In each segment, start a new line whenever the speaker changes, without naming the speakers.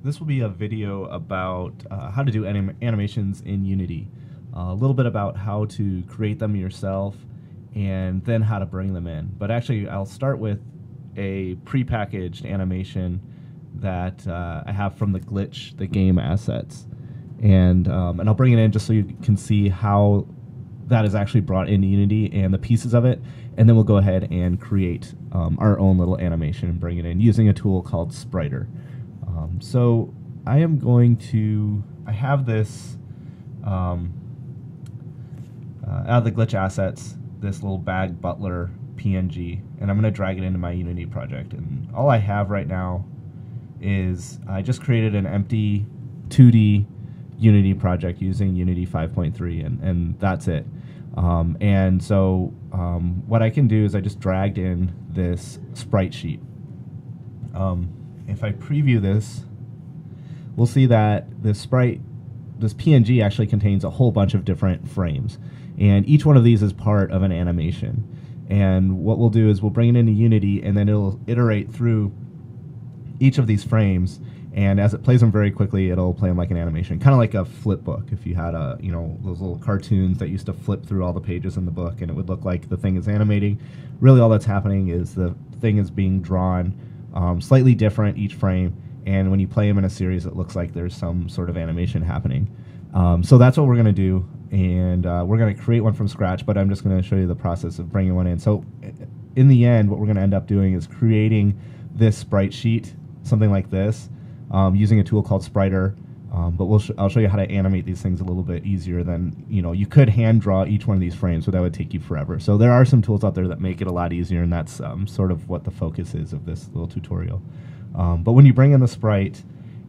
This will be a video about how to do animations in Unity. A little bit about how to create them yourself and then how to bring them in. But actually, I'll start with a prepackaged animation that I have from the glitch, the game assets. And I'll bring it in just so you can see how that is actually brought into Unity and the pieces of it. And then we'll go ahead and create our own little animation and bring it in using a tool called Spriter. So I have this out of the glitch assets, this little bag butler PNG, and I'm going to drag it into my Unity project. And all I have right now is I just created an empty 2D Unity project using Unity 5.3, and that's it. And so what I can do is I just dragged in this sprite sheet. If I preview this, we'll see that this PNG actually contains a whole bunch of different frames. And each one of these is part of an animation. And what we'll do is we'll bring it into Unity, and then it'll iterate through each of these frames. And as it plays them very quickly, it'll play them like an animation, kind of like a flip book. If you had those little cartoons that used to flip through all the pages in the book, and it would look like the thing is animating. Really, all that's happening is the thing is being drawn slightly different each frame. And when you play them in a series, it looks like there's some sort of animation happening. So that's what we're going to do. And we're going to create one from scratch, but I'm just going to show you the process of bringing one in. So in the end, what we're going to end up doing is creating this sprite sheet, something like this, using a tool called Spriter. But I'll show you how to animate these things a little bit easier than, you could hand draw each one of these frames, but that would take you forever. So there are some tools out there that make it a lot easier, and that's sort of what the focus is of this little tutorial. But when you bring in the sprite,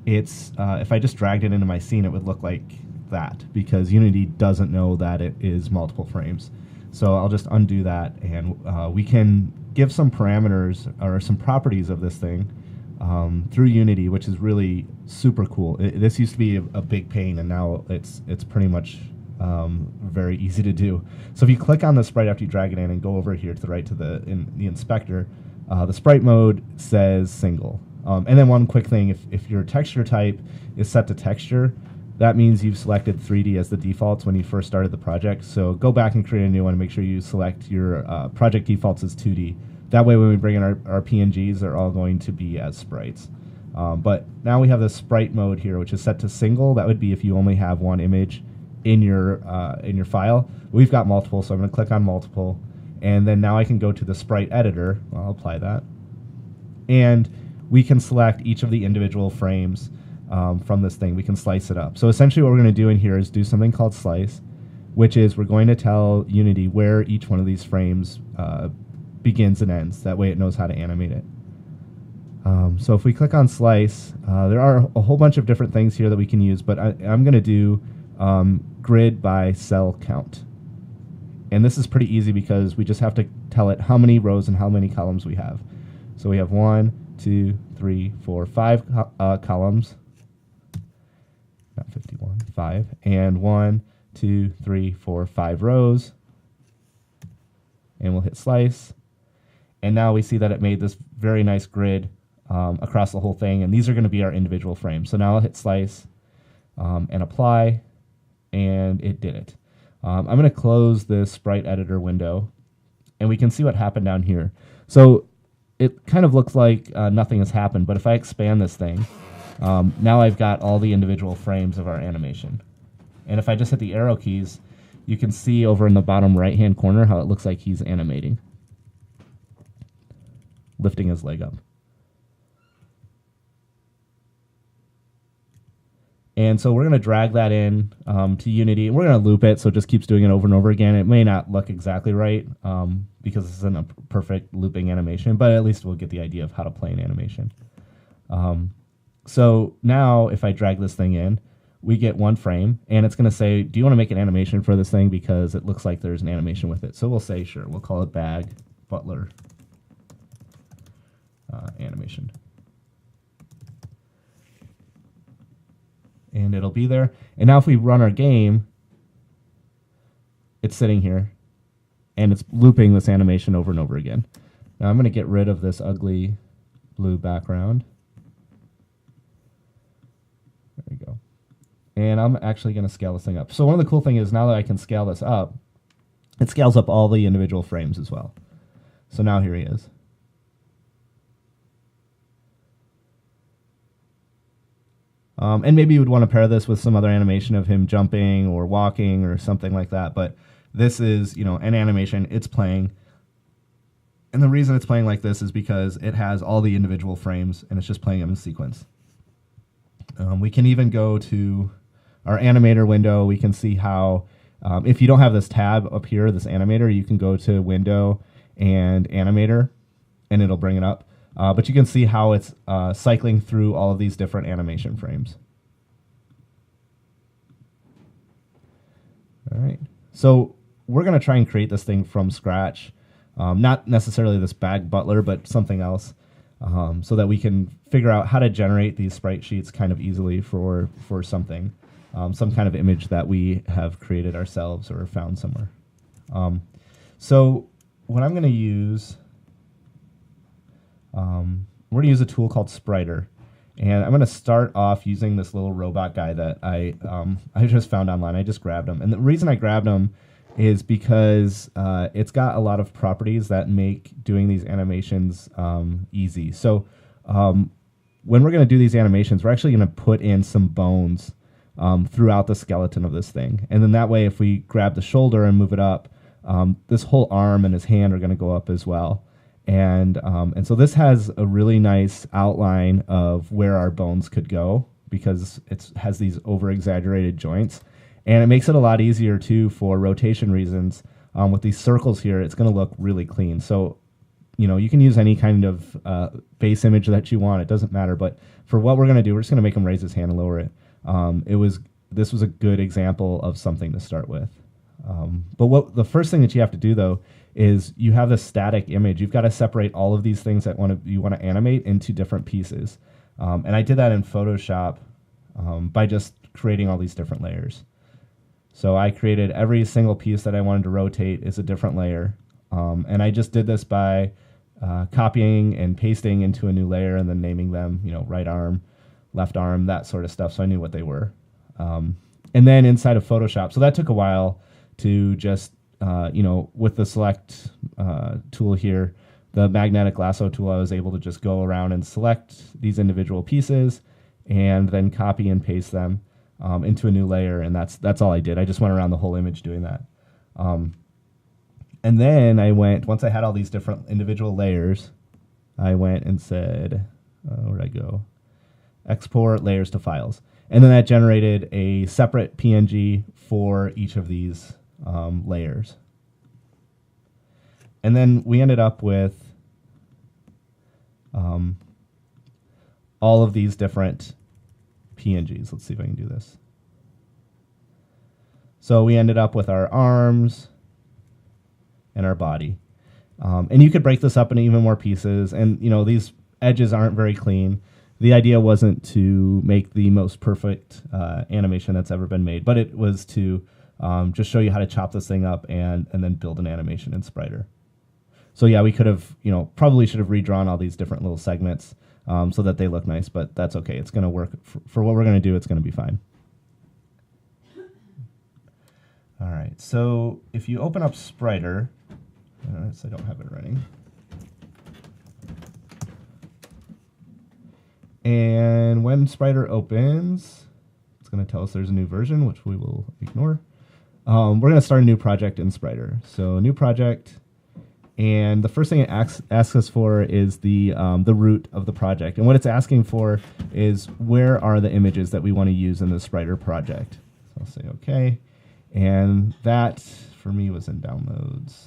it's if I just dragged it into my scene, it would look like that, because Unity doesn't know that it is multiple frames. So I'll just undo that, and we can give some parameters or some properties of this thing through Unity, which is really super cool. This used to be a big pain, and now it's pretty much very easy to do. So if you click on the sprite after you drag it in and go over here to the right to the inspector, the sprite mode says single. And then one quick thing, if your texture type is set to texture, that means you've selected 3D as the defaults when you first started the project. So go back and create a new one and make sure you select your project defaults as 2D. That way when we bring in our PNGs, they're all going to be as sprites. But now we have the sprite mode here, which is set to single. That would be if you only have one image in your file. We've got multiple, so I'm going to click on multiple. And then now I can go to the Sprite Editor. I'll apply that. And we can select each of the individual frames from this thing. We can slice it up. So essentially what we're going to do in here is do something called slice, which is we're going to tell Unity where each one of these frames begins and ends. That way it knows how to animate it. So if we click on slice, there are a whole bunch of different things here that we can use, but I'm going to do grid by cell count. And this is pretty easy because we just have to tell it how many rows and how many columns we have. So we have 1, 2, 3, 4, 5 columns. Not 51, 5. And 1, 2, 3, 4, 5 rows. And we'll hit slice. And now we see that it made this very nice grid across the whole thing. And these are going to be our individual frames. So now I'll hit slice and apply. And it did it. I'm going to close this Sprite Editor window, and we can see what happened down here. So it kind of looks like nothing has happened, but if I expand this thing, now I've got all the individual frames of our animation. And if I just hit the arrow keys, you can see over in the bottom right-hand corner how it looks like he's animating, lifting his leg up. And so we're going to drag that in to Unity. We're going to loop it so it just keeps doing it over and over again. It may not look exactly right because this isn't a perfect looping animation, but at least we'll get the idea of how to play an animation. So now if I drag this thing in, we get one frame, and it's going to say, do you want to make an animation for this thing because it looks like there's an animation with it. So we'll say, sure, we'll call it bag butler animation. And it'll be there. And now if we run our game, it's sitting here, and it's looping this animation over and over again. Now I'm going to get rid of this ugly blue background. And I'm actually going to scale this thing up. So one of the cool things is now that I can scale this up, it scales up all the individual frames as well. So now here he is. And maybe you would want to pair this with some other animation of him jumping or walking or something like that. But this is, you know, an animation. It's playing. And the reason it's playing like this is because it has all the individual frames and it's just playing them in sequence. We can even go to our animator window. We can see how, if you don't have this tab up here, this animator, you can go to Window and Animator, and it'll bring it up. But you can see how it's cycling through all of these different animation frames. All right. So we're going to try and create this thing from scratch. Not necessarily this bag butler, but something else, so that we can figure out how to generate these sprite sheets kind of easily for something, some kind of image that we have created ourselves or found somewhere. So what I'm going to use, we're going to use a tool called Spriter. And I'm going to start off using this little robot guy that I just found online. I just grabbed him. And the reason I grabbed him is because it's got a lot of properties that make doing these animations easy. So when we're going to do these animations, we're actually going to put in some bones throughout the skeleton of this thing. And then that way, if we grab the shoulder and move it up, this whole arm and his hand are going to go up as well. And so this has a really nice outline of where our bones could go because it has these over-exaggerated joints. And it makes it a lot easier, too, for rotation reasons. With these circles here, it's going to look really clean. So, you know, you can use any kind of base image that you want. It doesn't matter. But for what we're going to do, we're just going to make him raise his hand and lower it. This was a good example of something to start with. But the first thing that you have to do, though, is you have this static image. You've got to separate all of these things that you want to animate into different pieces. And I did that in Photoshop by just creating all these different layers. So I created every single piece that I wanted to rotate is a different layer. And I just did this by copying and pasting into a new layer and then naming them, you know, right arm, left arm, that sort of stuff. So I knew what they were. And then inside of Photoshop, so that took a while to just, you know, with the select tool here, the magnetic lasso tool, I was able to just go around and select these individual pieces and then copy and paste them into a new layer, and that's all I did. I just went around the whole image doing that. And then once I had all these different individual layers, I went and said, where'd I go? Export layers to files. And then that generated a separate PNG for each of these layers. And then we ended up with all of these different PNGs. Let's see if I can do this. So we ended up with our arms and our body. And you could break this up into even more pieces. And, you know, these edges aren't very clean. The idea wasn't to make the most perfect animation that's ever been made, but it was to just show you how to chop this thing up and then build an animation in Spriter. So yeah, we could have, you know, probably should have redrawn all these different little segments so that they look nice, but that's okay. It's going to work for what we're going to do. It's going to be fine. All right, so if you open up Spriter, so I don't have it running. And when Spriter opens, it's going to tell us there's a new version, which we will ignore. We're going to start a new project in Spriter. So new project, and the first thing it asks us for is the root of the project. And what it's asking for is where are the images that we want to use in the Spriter project. So I'll say okay. And that, for me, was in downloads.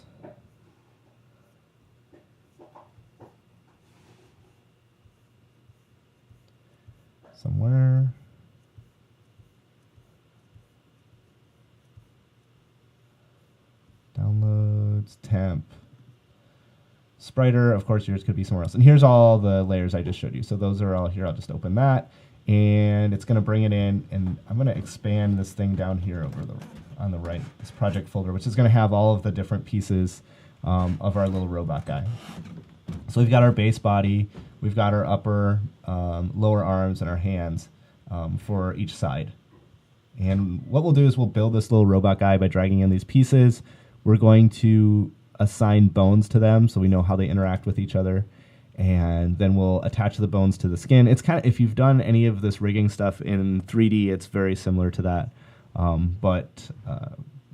Somewhere. Downloads, temp. Spriter, of course, yours could be somewhere else. And here's all the layers I just showed you. So those are all here. I'll just open that. And it's going to bring it in. And I'm going to expand this thing down here over on the right, this project folder, which is going to have all of the different pieces of our little robot guy. So we've got our base body. We've got our upper, lower arms, and our hands for each side. And what we'll do is we'll build this little robot guy by dragging in these pieces. We're going to assign bones to them so we know how they interact with each other. And then we'll attach the bones to the skin. It's kind of, if you've done any of this rigging stuff in 3D, it's very similar to that. But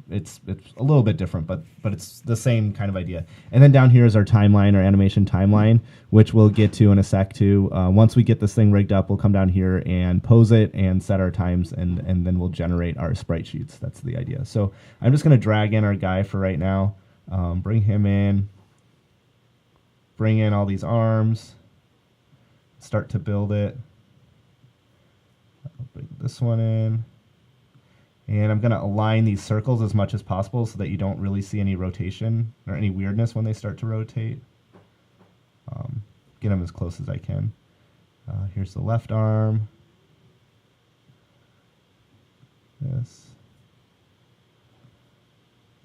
it's a little bit different, but it's the same kind of idea. And then down here is our timeline, our animation timeline, which we'll get to in a sec too. Once we get this thing rigged up, we'll come down here and pose it and set our times, and then we'll generate our sprite sheets. That's the idea. So I'm just going to drag in our guy for right now, bring him in, bring in all these arms, start to build it. I'll bring this one in. And I'm going to align these circles as much as possible so that you don't really see any rotation or any weirdness when they start to rotate. Get them as close as I can. Here's the left arm. This.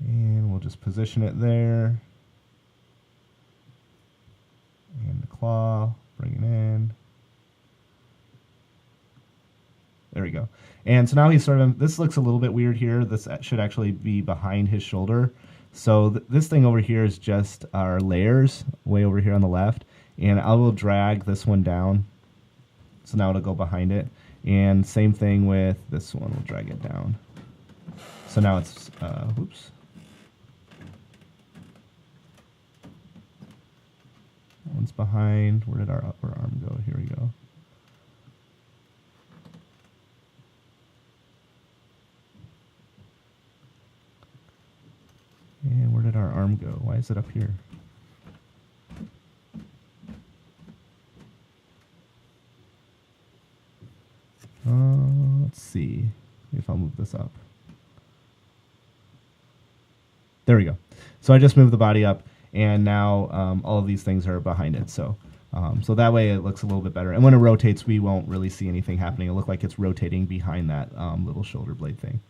And we'll just position it there. And the claw, bring it in. There we go. And so now he's sort of, this looks a little bit weird here. This should actually be behind his shoulder. So this thing over here is just our layers way over here on the left. And I will drag this one down. So now it'll go behind it. And same thing with this one, we'll drag it down. So now it's, whoops. That one's behind. Where did our upper arm go? Here we go. And where did our arm go? Why is it up here? Let's see if I'll move this up. There we go. So I just moved the body up, and now all of these things are behind it. So that way it looks a little bit better. And when it rotates, we won't really see anything happening. It'll look like it's rotating behind that little shoulder blade thing.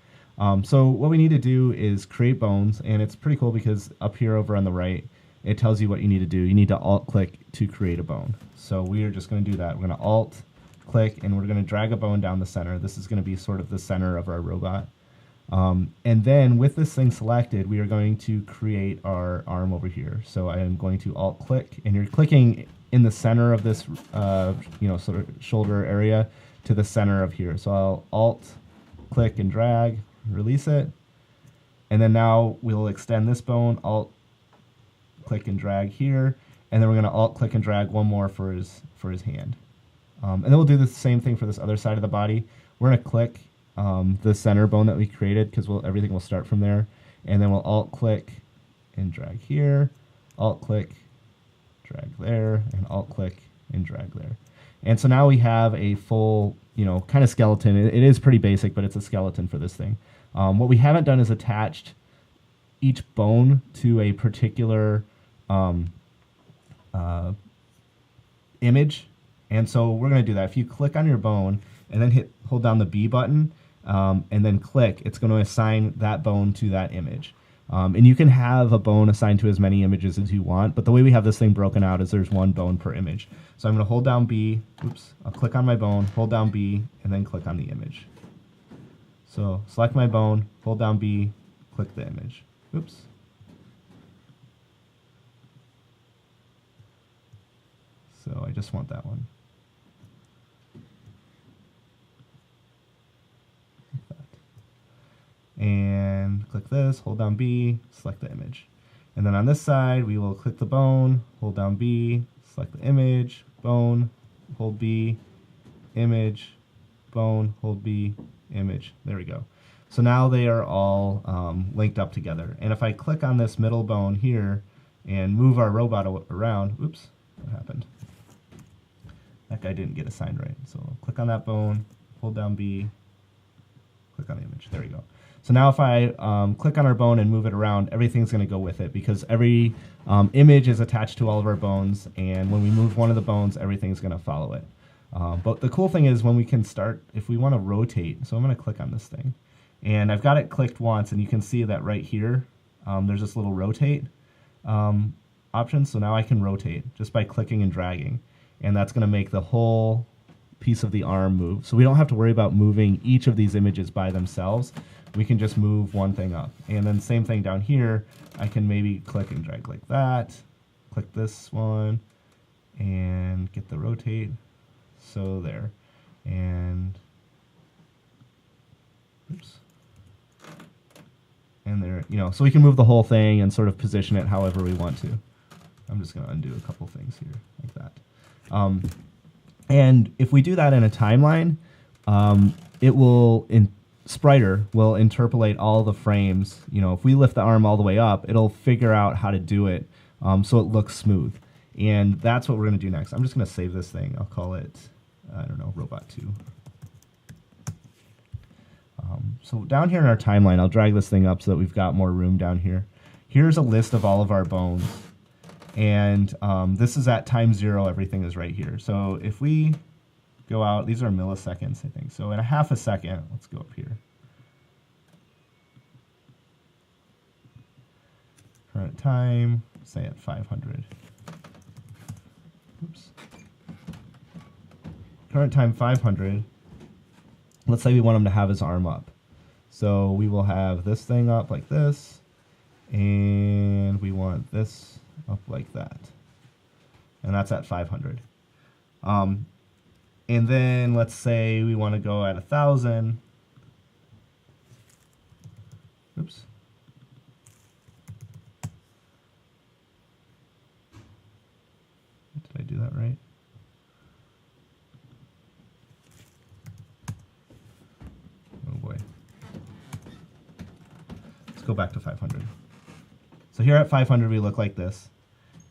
So what we need to do is create bones, and it's pretty cool because up here over on the right, it tells you what you need to do. You need to alt-click to create a bone. So we are just going to do that. We're going to alt-click, and we're going to drag a bone down the center. This is going to be sort of the center of our robot. And then with this thing selected, we are going to create our arm over here. So I am going to alt-click, and you're clicking in the center of this, sort of shoulder area to the center of here. So I'll alt-click and drag. Release it, and then now we'll extend this bone, alt click and drag here, and then we're going to alt click and drag one more for his hand, and then we'll do the same thing for this other side of the body. We're going to click the center bone that we created because everything will start from there, and then we'll alt click and drag here, alt click, drag there, and alt click and drag there. And so now we have a full, kind of skeleton. It is pretty basic, but it's a skeleton for this thing. What we haven't done is attached each bone to a particular image. And so we're going to do that. If you click on your bone and then hold down the B button and then click, it's going to assign that bone to that image. And you can have a bone assigned to as many images as you want, but the way we have this thing broken out is there's one bone per image. So I'm going to hold down B, I'll click on my bone, hold down B, and then click on the image. So select my bone, hold down B, click the image. So I just want that one. And click this, hold down B, select the image. And then on this side, we will click the bone, hold down B, select the image, bone, hold B, image, bone, hold B, image. There we go. So now they are all linked up together. And if I click on this middle bone here and move our robot around, oops, what happened? That guy didn't get assigned right. So click on that bone, hold down B, click on the image. There we go. So now if I click on our bone and move it around, everything's going to go with it because every image is attached to all of our bones, and when we move one of the bones, everything's going to follow it. But the cool thing is when we can start, if we want to rotate, so I'm going to click on this thing, and I've got it clicked once, and you can see that right here, there's this little rotate option, so now I can rotate just by clicking and dragging, and that's going to make the whole piece of the arm move. So we don't have to worry about moving each of these images by themselves. We can just move one thing up. And then same thing down here, I can maybe click and drag like that, click this one, and get the rotate. So there. And oops. And there, you know, so we can move the whole thing and sort of position it however we want to. I'm just going to undo a couple things here, like that. And if we do that in a timeline, it will, Spriter will interpolate all the frames. You know, if we lift the arm all the way up, it'll figure out how to do it so it looks smooth. And that's what we're going to do next. I'm just going to save this thing. I'll call it, I don't know, Robot 2. So down here in our timeline, I'll drag this thing up so that we've got more room down here. Here's a list of all of our bones. And this is at time 0, everything is right here. So if we go out, these are milliseconds, I think. So in a half a second, let's go up here. Current time, say at 500. Oops. Current time 500. Let's say we want him to have his arm up. So we will have this thing up like this, and we want this up like that. And that's at 500. And then let's say we want to go at 1,000. Oops. Did I do that right? Oh boy. Let's go back to 500. So here at 500 we look like this.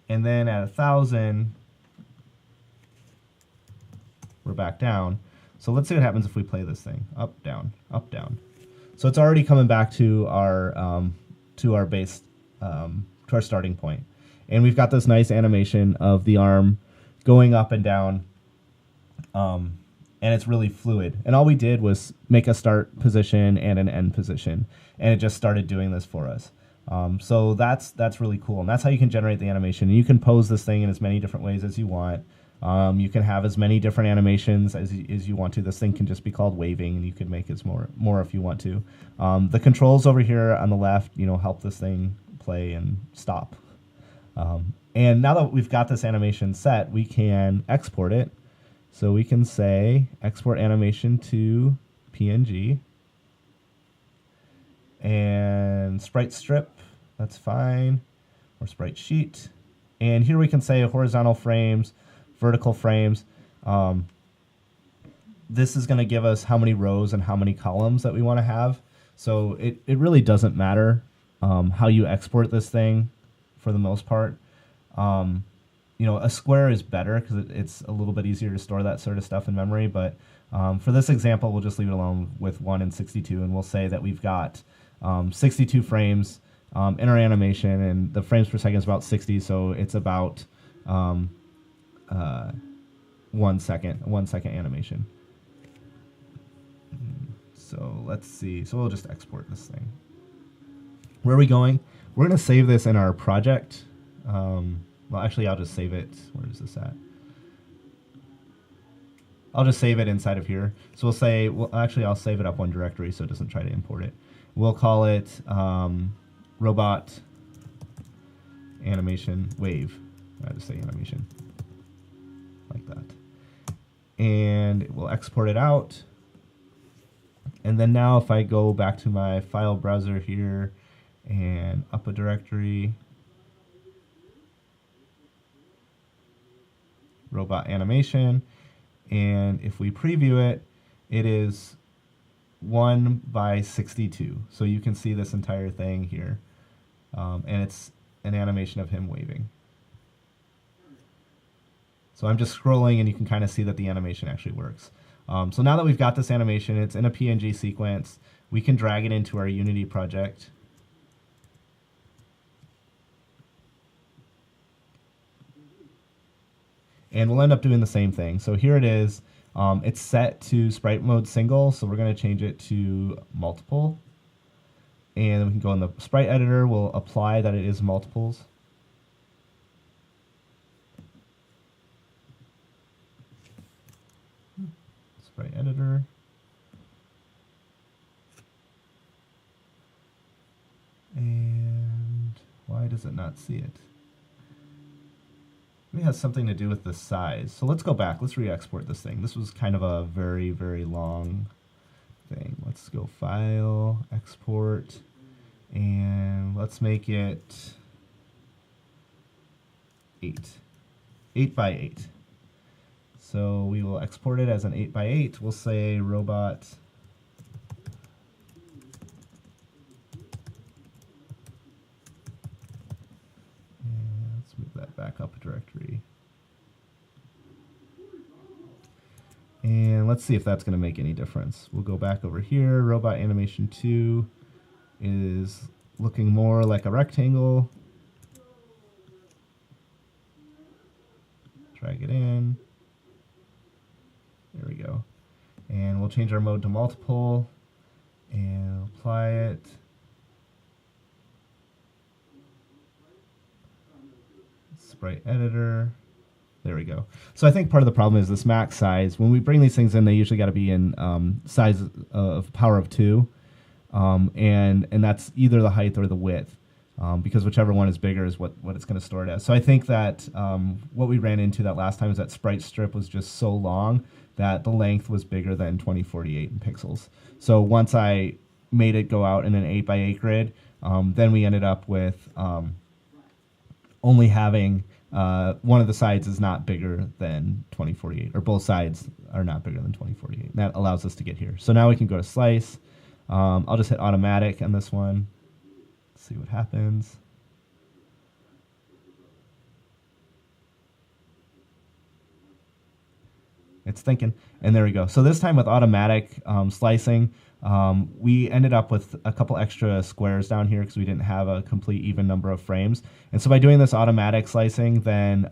And then at 1,000 we're back down. So let's see what happens if we play this thing. Up, down, up, down. So it's already coming back to our base, to our starting point. And we've got this nice animation of the arm going up and down, and it's really fluid. And all we did was make a start position and an end position, and it just started doing this for us. So that's really cool, and that's how you can generate the animation. And you can pose this thing in as many different ways as you want. You can have as many different animations as you want to. This thing can just be called waving, and you can make it more if you want to. The controls over here on the left, you know, help this thing play and stop. And now that we've got this animation set, we can export it. So we can say export animation to PNG and sprite strip. That's fine, or sprite sheet. And here we can say horizontal frames, vertical frames. This is going to give us how many rows and how many columns that we want to have. So it really doesn't matter how you export this thing for the most part. You know, a square is better because it's a little bit easier to store that sort of stuff in memory. But for this example, we'll just leave it alone with 1 and 62, and we'll say that we've got 62 frames in our animation, and the frames per second is about 60, so it's about 1 second animation. So let's see. So we'll just export this thing. Where are we going? We're going to save this in our project. Well, actually, I'll just save it. Where is this at? I'll just save it inside of here. So we'll say, well, actually, I'll save it up one directory so it doesn't try to import it. We'll call it robot animation wave. I'll just say animation like that. And we'll export it out. And then now if I go back to my file browser here and up a directory, robot animation, and if we preview it, it is 1 by 62. So you can see this entire thing here, and it's an animation of him waving. So I'm just scrolling, and you can kind of see that the animation actually works. So now that we've got this animation, it's in a PNG sequence, we can drag it into our Unity project. And we'll end up doing the same thing. So here it is. It's set to sprite mode single, so we're going to change it to multiple. And then we can go in the Sprite Editor. We'll apply that it is multiples. Editor. And why does it not see it? Maybe it has something to do with the size. So let's go back. Let's re-export this thing. This was kind of a very, very long thing. Let's go File, Export, and let's make it 8 by 8. So we will export it as an 8 by 8. We'll say robot. And let's move that back up a directory. And let's see if that's going to make any difference. We'll go back over here. Robot animation 2 is looking more like a rectangle. Drag it in. There we go. And we'll change our mode to multiple and apply it. Sprite Editor. There we go. So I think part of the problem is this max size. When we bring these things in, they usually got to be in size of power of 2. And that's either the height or the width. Because whichever one is bigger is what it's going to store it as. So I think that what we ran into that last time is that sprite strip was just so long that the length was bigger than 2048 in pixels. So once I made it go out in an 8 by 8 grid, then we ended up with only having one of the sides is not bigger than 2048, or both sides are not bigger than 2048. And that allows us to get here. So now we can go to slice. I'll just hit automatic on this one. See what happens. It's thinking, and there we go. So this time with automatic slicing, we ended up with a couple extra squares down here because we didn't have a complete even number of frames. And so by doing this automatic slicing, then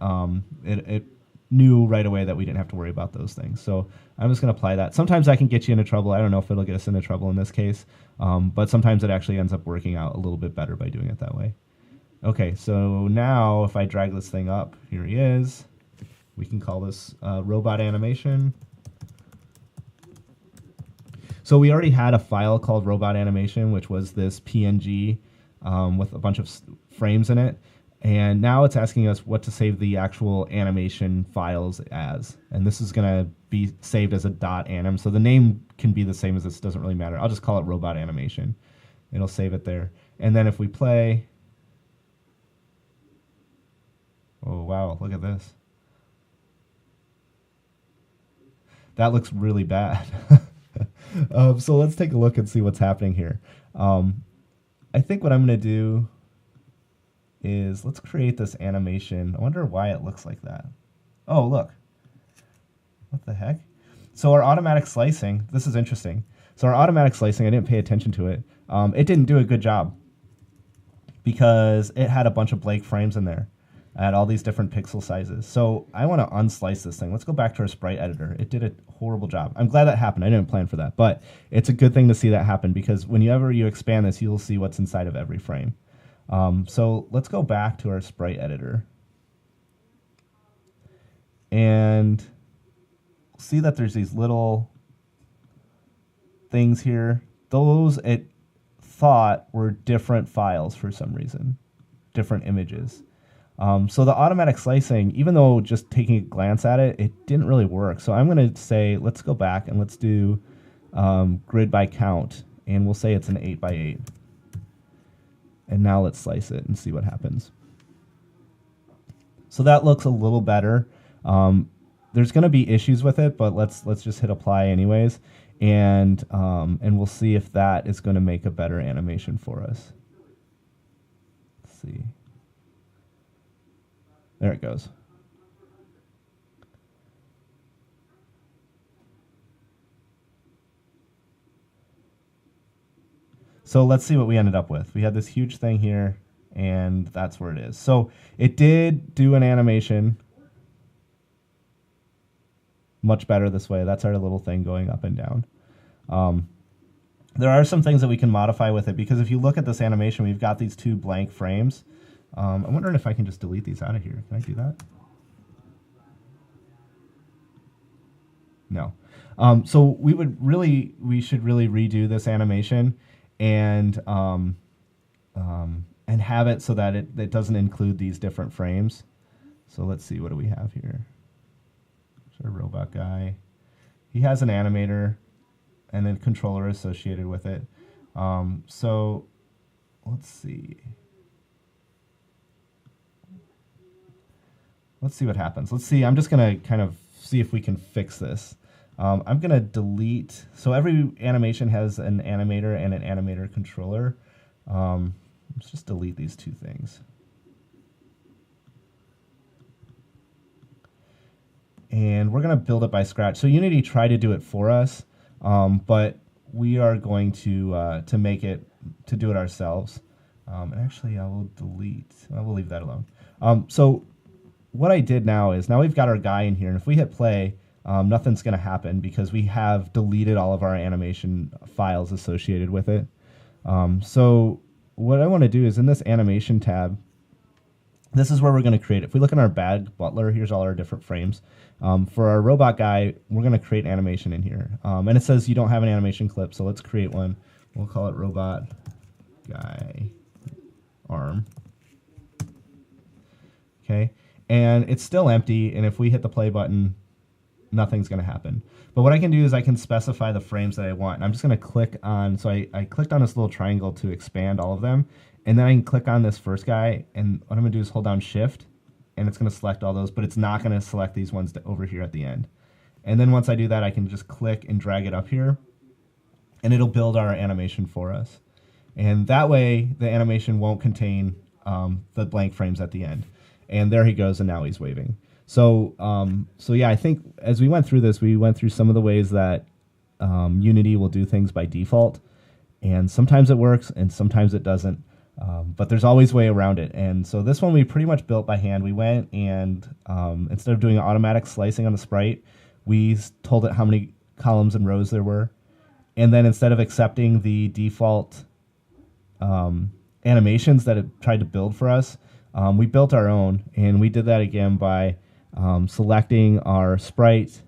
it knew right away that we didn't have to worry about those things. So I'm just going to apply that. Sometimes that can get you into trouble. I don't know if it'll get us into trouble in this case, but sometimes it actually ends up working out a little bit better by doing it that way. Okay, so now if I drag this thing up, here he is. We can call this robot animation. So we already had a file called robot animation, which was this PNG with a bunch of frames in it. And now it's asking us what to save the actual animation files as. And this is going to be saved as a .anim. So the name can be the same as this, doesn't really matter. I'll just call it robot animation. It'll save it there. And then if we play, oh wow, look at this. That looks really bad. So let's take a look and see what's happening here. I think what I'm going to do is let's create this animation. I wonder why it looks like that. Oh, look. What the heck? So our automatic slicing, this is interesting. So our automatic slicing, I didn't pay attention to it. It didn't do a good job because it had a bunch of blank frames in there at all these different pixel sizes. So I want to unslice this thing. Let's go back to our Sprite Editor. It did a horrible job. I'm glad that happened. I didn't plan for that, but it's a good thing to see that happen because whenever you expand this, you'll see what's inside of every frame. So let's go back to our Sprite Editor and see that there's these little things here. Those it thought were different files for some reason, different images. So the automatic slicing, even though just taking a glance at it, it didn't really work. So I'm going to say, let's go back and let's do grid by count, and we'll say it's an 8 by 8. And now let's slice it and see what happens. So that looks a little better. There's going to be issues with it, but let's just hit apply anyways, and we'll see if that is going to make a better animation for us. Let's see. There it goes. So let's see what we ended up with. We had this huge thing here, and that's where it is. So it did do an animation much better this way. That's our little thing going up and down. There are some things that we can modify with it, because if you look at this animation, we've got these two blank frames. I'm wondering if I can just delete these out of here. Can I do that? No. So we should really redo this animation and have it so that it doesn't include these different frames. So let's see, what do we have here? Our robot guy. He has an animator and a controller associated with it. So let's see. Let's see what happens. Let's see. I'm just going to kind of see if we can fix this. I'm going to delete. So every animation has an animator and an animator controller. Let's just delete these two things. And we're going to build it by scratch. So Unity tried to do it for us, but we are going to make it, to do it ourselves. And actually, I will leave that alone. So what I did now is, now we've got our guy in here, and if we hit play, nothing's going to happen because we have deleted all of our animation files associated with it. So what I want to do is, in this animation tab, this is where we're going to create it. If we look in our bag butler, here's all our different frames. For our robot guy, we're going to create animation in here. And it says you don't have an animation clip, so let's create one. We'll call it robot guy arm. Okay, and it's still empty, and if we hit the play button, nothing's going to happen. But what I can do is I can specify the frames that I want. And I'm just going to click on, so I clicked on this little triangle to expand all of them. And then I can click on this first guy, and what I'm going to do is hold down Shift, and it's going to select all those, but it's not going to select these ones over here at the end. And then once I do that, I can just click and drag it up here, and it'll build our animation for us. And that way, the animation won't contain the blank frames at the end. And there he goes, and now he's waving. So, yeah, I think as we went through this, we went through some of the ways that Unity will do things by default. And sometimes it works, and sometimes it doesn't. But there's always a way around it. And so this one we pretty much built by hand. We went and instead of doing automatic slicing on the sprite, we told it how many columns and rows there were. And then instead of accepting the default animations that it tried to build for us, we built our own. And we did that again by selecting our sprite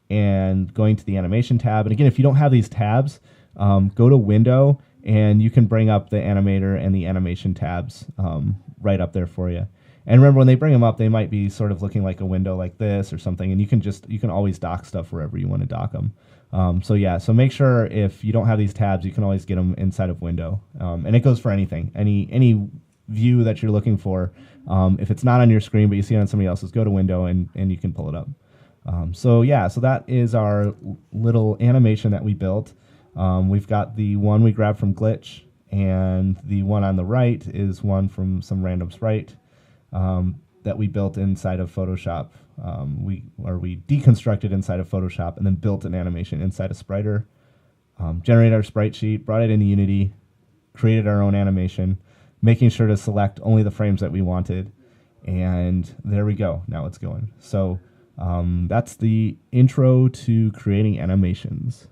and going to the animation tab. And again, if you don't have these tabs, go to Window, and you can bring up the animator and the animation tabs right up there for you. And remember, when they bring them up, they might be sort of looking like a window like this or something, and you can always dock stuff wherever you want to dock them. So yeah, so make sure if you don't have these tabs, you can always get them inside of Window. And it goes for anything, any view that you're looking for. If it's not on your screen, but you see it on somebody else's, go to Window and you can pull it up. So yeah, so that is our little animation that we built. We've got the one we grabbed from Glitch, and the one on the right is one from some random sprite that we built inside of Photoshop. We deconstructed inside of Photoshop and then built an animation inside of Spriter, generated our sprite sheet, brought it into Unity, created our own animation, making sure to select only the frames that we wanted, and there we go. Now it's going. So that's the intro to creating animations.